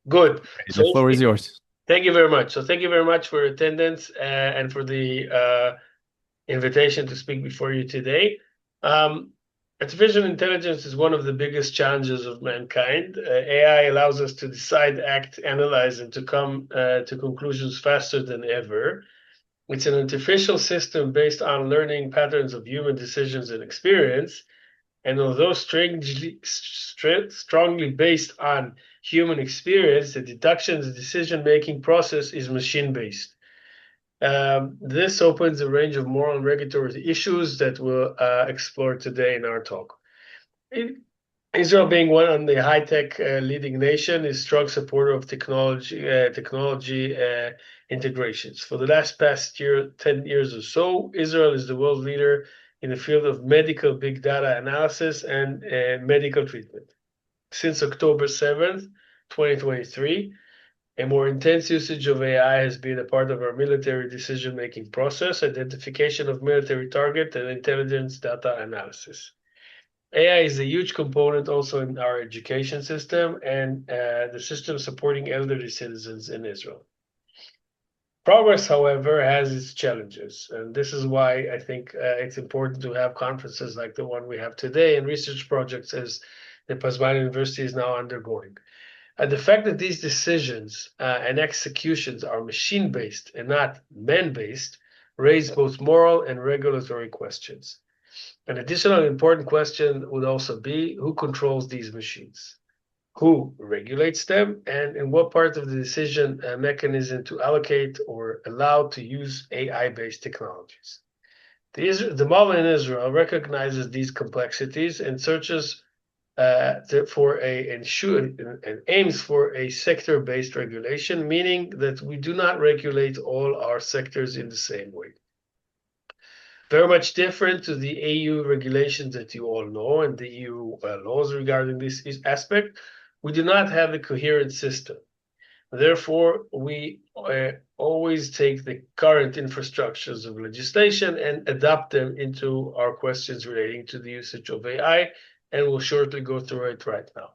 Good. The So floor is yours. thank you very much. So thank you very much for your attendance and for the invitation to speak before you today. Um, Artificial intelligence is one of the biggest challenges of mankind. AI allows us to decide, act, analyze, and to come to conclusions faster than ever. It's an artificial system based on learning patterns of human decisions and experience. And although strongly based on human experience, the deduction, the decision-making process is machine-based. This opens a range of moral and regulatory issues that we'll explore today in our talk. Israel, being one of the high-tech leading nation, is strong supporter of technology integrations. For the past 10 years or so, Israel is the world leader in the field of medical big data analysis and medical treatment. Since October 7th, 2023, a more intense usage of AI has been a part of our military decision-making process, identification of military target, and intelligence data analysis. AI is a huge component also in our education system and the system supporting elderly citizens in Israel. Progress, however, has its challenges, and this is why I think it's important to have conferences like the one we have today and research projects as the Pasman University is now undergoing. The fact that these decisions and executions are machine-based and not man-based raise both moral and regulatory questions. An additional important question would also be who controls these machines? Who regulates them? And in what part of the decision mechanism to allocate or allow to use AI-based technologies? The model in Israel recognizes these complexities and searches for and aims for a sector-based regulation, meaning that we do not regulate all our sectors in the same way. Very much different to the EU regulations that you all know and the EU laws regarding this aspect. We do not have a coherent system. Therefore, we always take the current infrastructures of legislation and adapt them into our questions relating to the usage of AI, and we'll shortly go through it right now.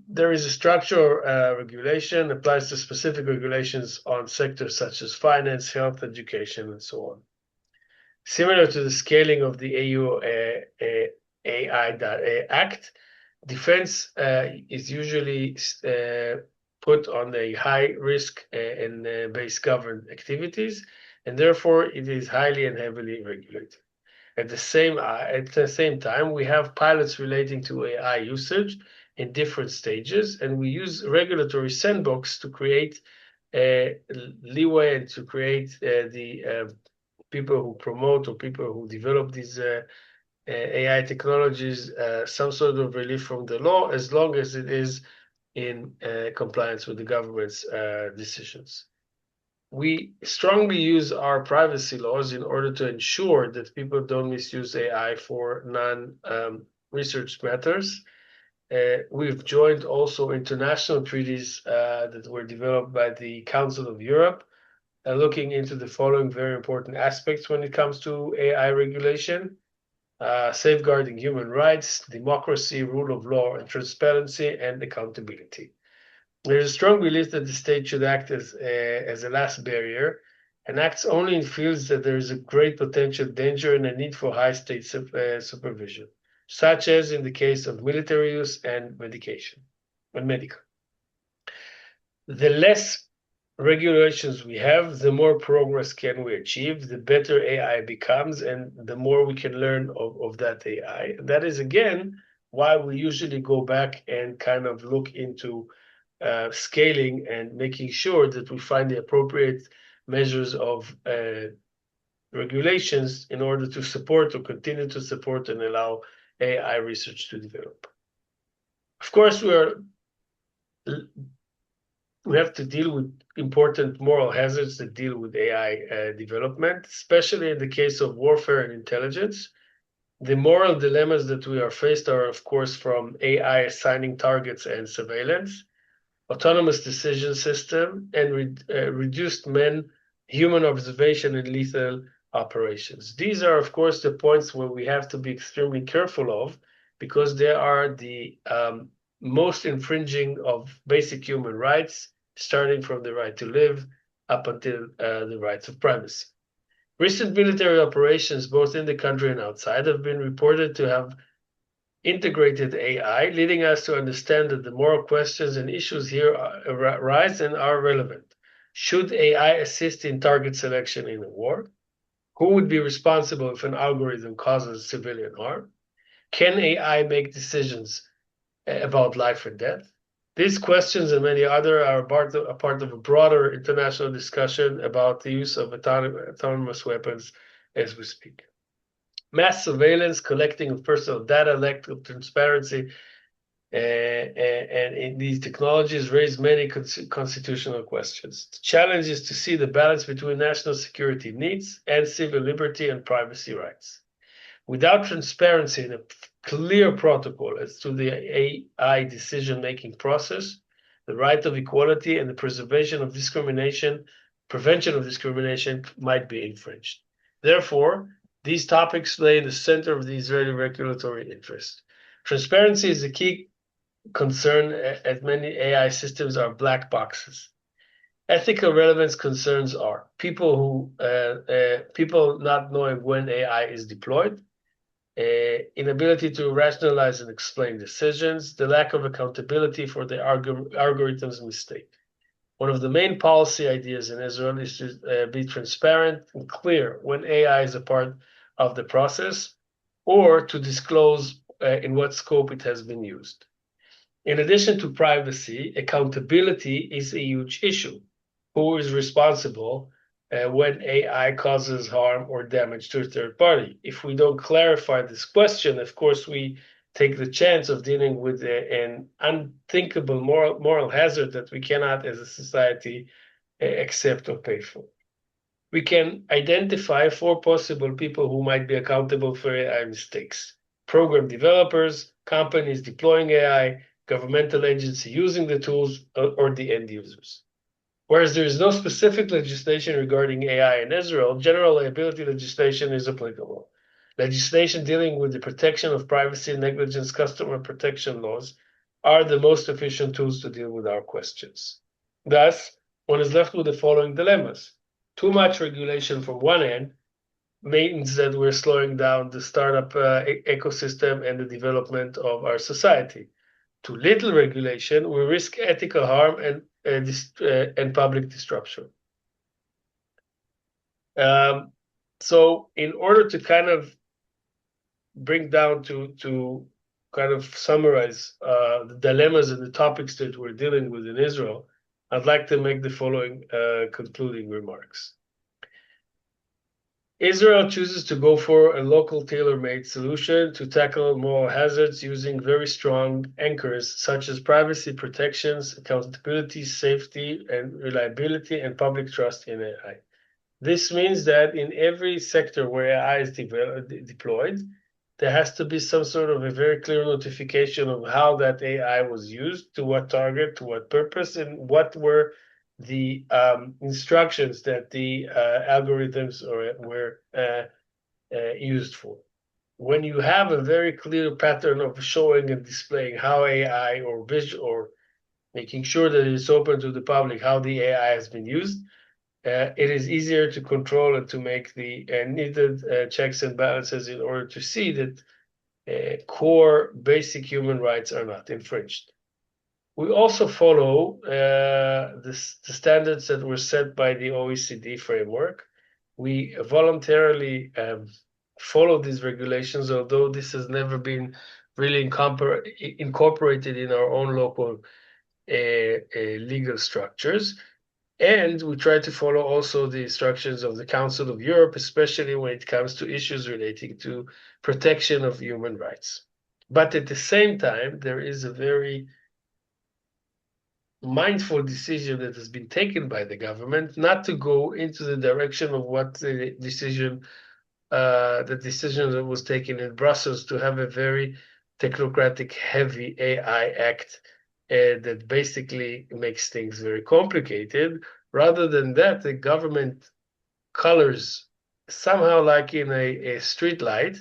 There is a structure regulation applies to specific regulations on sectors such as finance, health, education, and so on. Similar to the scaling of the EU AI Act, defense is usually put on a high risk and base governed activities, and therefore it is highly and heavily regulated. At the same time, we have pilots relating to AI usage in different stages, and we use regulatory sandbox to create leeway and to create the people who promote or people who develop these AI technologies some sort of relief from the law, as long as it is in compliance with the government's decisions. We strongly use our privacy laws in order to ensure that people don't misuse AI for non-research matters. We've joined also international treaties that were developed by the Council of Europe, looking into the following very important aspects when it comes to AI regulation: safeguarding human rights, democracy, rule of law, and transparency and accountability. There is a strong belief that the state should act as a last barrier and acts only in fields that there is a great potential danger and a need for high state supervision, such as in the case of military use and medical. The less regulations we have, the more progress can we achieve, the better AI becomes, and the more we can learn of that AI. That is, again, why we usually go back and kind of look into scaling and making sure that we find the appropriate measures of regulations in order to support or continue to support and allow AI research to develop. Of course, we have to deal with important moral hazards that deal with AI development, especially in the case of warfare and intelligence. The moral dilemmas that we are faced are, of course, from AI assigning targets and surveillance, autonomous decision system, and reduced human observation and lethal operations. These are, of course, the points where we have to be extremely careful of, because they are the most infringing of basic human rights, starting from the right to live up until the rights of privacy. Recent military operations, both in the country and outside, have been reported to have integrated AI, leading us to understand that the moral questions and issues here arise and are relevant. Should AI assist in target selection in a war? Who would be responsible if an algorithm causes civilian harm? Can AI make decisions about life and death? These questions and many other are a part of a broader international discussion about the use of autonomous weapons as we speak. Mass surveillance, collecting of personal data, lack of transparency, and in these technologies raise many constitutional questions. The challenge is to see the balance between national security needs and civil liberty and privacy rights. Without transparency and a clear protocol as to the AI decision-making process, the right of equality and the prevention of discrimination might be infringed. Therefore, these topics lay in the center of the Israeli regulatory interest. Transparency is a key concern, as many AI systems are black boxes. Ethical relevance concerns are people not knowing when AI is deployed, inability to rationalize and explain decisions, the lack of accountability for the algorithm's mistake. One of the main policy ideas in Israel is to be transparent and clear when AI is a part of the process, or to disclose in what scope it has been used. In addition to privacy, accountability is a huge issue. Who is responsible when AI causes harm or damage to a third party? If we don't clarify this question, of course, we take the chance of dealing with an unthinkable moral hazard that we cannot, as a society, accept or pay for. We can identify 4 possible people who might be accountable for AI mistakes: program developers, companies deploying AI, governmental agency using the tools, or the end users. Whereas there is no specific legislation regarding AI in Israel, general liability legislation is applicable. Legislation dealing with the protection of privacy, negligence, customer protection laws are the most efficient tools to deal with our questions. Thus, one is left with the following dilemmas. Too much regulation from one end means that we're slowing down the startup ecosystem and the development of our society. Too little regulation, we risk ethical harm and public disruption. So in order to kind of bring down to kind of summarize the dilemmas and the topics that we're dealing with in Israel, I'd like to make the following concluding remarks. Israel chooses to go for a local tailor-made solution to tackle moral hazards using very strong anchors such as privacy protections, accountability, safety, and reliability, and public trust in AI. This means that in every sector where AI is deployed, there has to be some sort of a very clear notification of how that AI was used, to what target, to what purpose, and what were the instructions that the algorithms were used for. When you have a very clear pattern of showing and displaying how AI or making sure that it's open to the public, how the AI has been used, it is easier to control and to make the needed checks and balances in order to see that core basic human rights are not infringed. We also follow the standards that were set by the OECD framework. We voluntarily follow these regulations, although this has never been really incorporated in our own local legal structures. And we try to follow also the instructions of the Council of Europe, especially when it comes to issues relating to protection of human rights. But at the same time, there is a very mindful decision that has been taken by the government not to go into the direction of what the decision that was taken in Brussels, to have a very technocratic, heavy AI act that basically makes things very complicated. Rather than that, the government colors somehow like in a street light,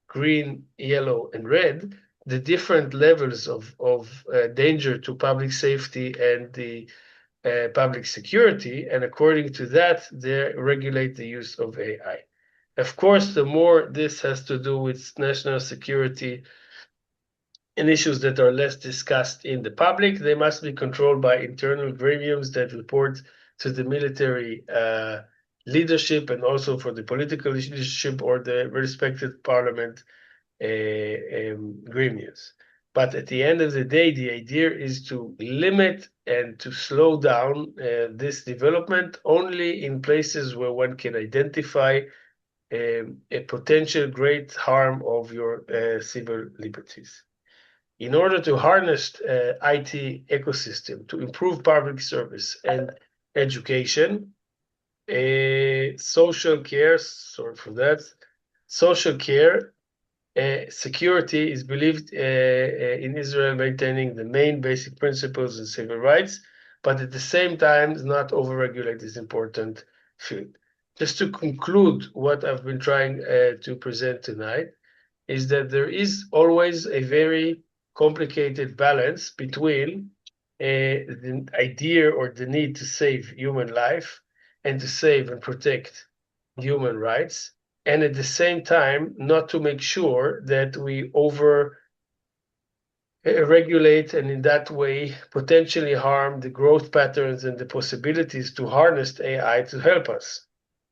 green, yellow, and red, the different levels of danger to public safety and the public security, and according to that, they regulate the use of AI. Of course, the more this has to do with national security and issues that are less discussed in the public, they must be controlled by internal gremiums that report to the military leadership and also for the political leadership or the respected parliament gremiums. But at the end of the day, the idea is to limit and to slow down this development only in places where one can identify a potential great harm of your civil liberties. In order to harness IT ecosystem to improve public service and education, social care, sorry for that, social care, security is believed in Israel maintaining the main basic principles in civil rights, but at the same time not overregulate this important field. Just to conclude what I've been trying to present tonight is that there is always a very complicated balance between the idea or the need to save human life and to save and protect human rights, and at the same time not to make sure that we over regulate and in that way potentially harm the growth patterns and the possibilities to harness AI to help us.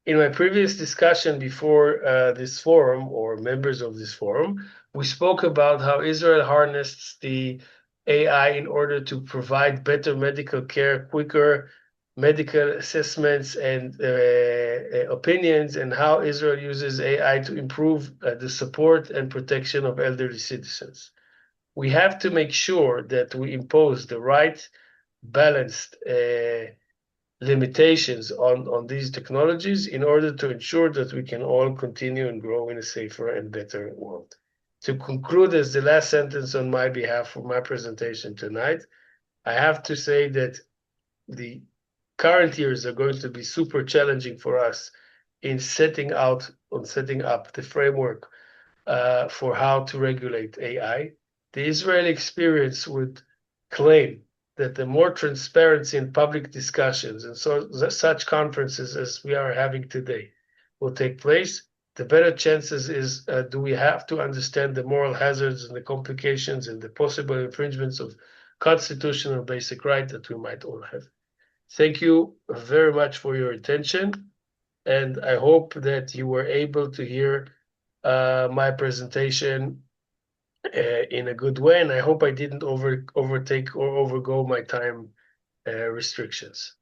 In my previous discussion before this forum, or members of this forum, we spoke about how Israel harnessed the AI in order to provide better medical care, quicker medical assessments and opinions, and how Israel uses AI to improve the support and protection of elderly citizens. We have to make sure that we impose the right balanced limitations on these technologies in order to ensure that we can all continue and grow in a safer and better world. To conclude, as the last sentence on my behalf for my presentation tonight, I have to say that the current years are going to be super challenging for us in setting up the framework for how to regulate AI. The Israeli experience would claim that the more transparency in public discussions and such conferences as we are having today will take place, the better chances is do we have to understand the moral hazards and the complications and the possible infringements of constitutional basic rights that we might all have. Thank you very much for your attention, and I hope that you were able to hear my presentation in a good way, and I hope I didn't overtake or overgo my time restrictions.